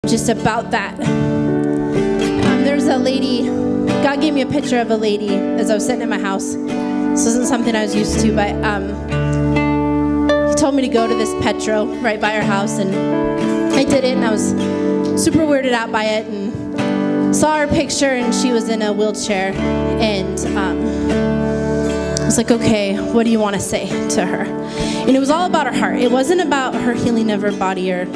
just about that. There's a lady, God gave me a picture of a lady as I was sitting in my house. This isn't something I was used to, but he told me to go to this Petro right by our house, and I did it, and I was super weirded out by it, and saw her picture, and she was in a wheelchair, and I was like, okay, what do you want to say to her? And it was all about her heart. It wasn't about her healing of her body or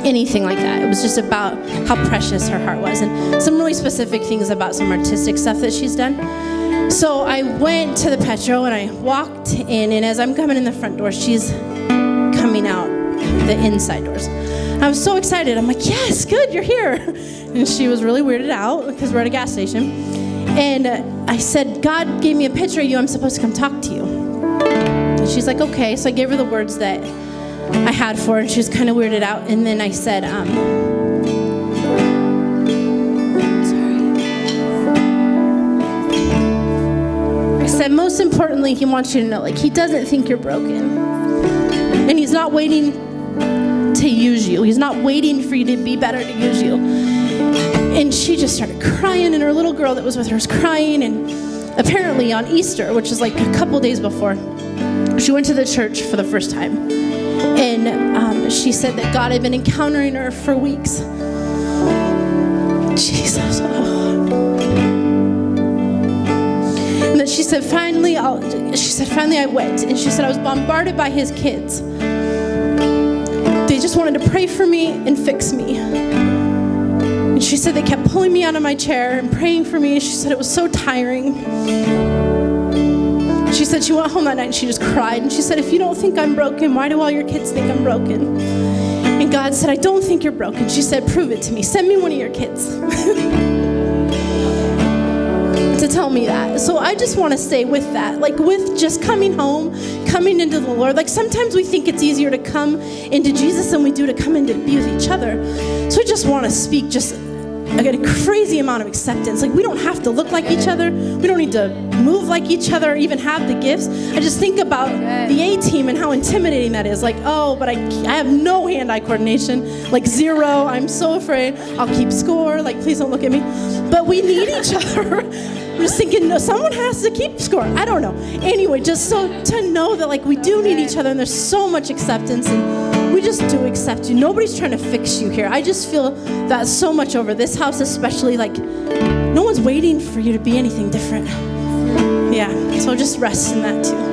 anything like that. It was just about how precious her heart was, and some really specific things about some artistic stuff that she's done. So I went to the Petro, and I walked in, and as I'm coming in the front door, she's coming out the inside doors. I was so excited. I'm like, yes, good, you're here. And she was really weirded out because we're at a gas station. And I said, God gave me a picture of you. I'm supposed to come talk to you. And she's like, okay. So I gave her the words that I had for her, and she was kind of weirded out. And then I said, I said, most importantly, he wants you to know, like, he doesn't think you're broken. And he's not waiting to use you. He's not waiting for you to be better to use you. And she just started crying, and her little girl that was with her was crying. And apparently on Easter, which was like a couple days before, she went to the church for the first time. And she said that God had been encountering her for weeks. Jesus. And that she said, finally I went. And she said, I was bombarded by his kids. They just wanted to pray for me and fix me. And she said they kept pulling me out of my chair and praying for me. She said it was so tiring. She said she went home that night and she just cried. And she said, if you don't think I'm broken, why do all your kids think I'm broken? And God said, I don't think you're broken. She said, prove it to me. Send me one of your kids to tell me that. So I just want to stay with that, like with just coming home, coming into the Lord. Like sometimes we think it's easier to come into Jesus than we do to come in to be with each other. So I just want to speak just a crazy amount of acceptance. Like we don't have to look like each other. We don't need to move like each other or even have the gifts. I just think about the A-team and how intimidating that is. Like, oh, but I have no hand-eye coordination, like zero. I'm so afraid I'll keep score. Like, please don't look at me. But we need each other. I'm just thinking, no, someone has to keep score. I don't know. Anyway, just so to know that like we do need each other, and there's so much acceptance, and we just do accept you. Nobody's trying to fix you here. I just feel that so much over this house, especially, like no one's waiting for you to be anything different. Yeah, so just rest in that too.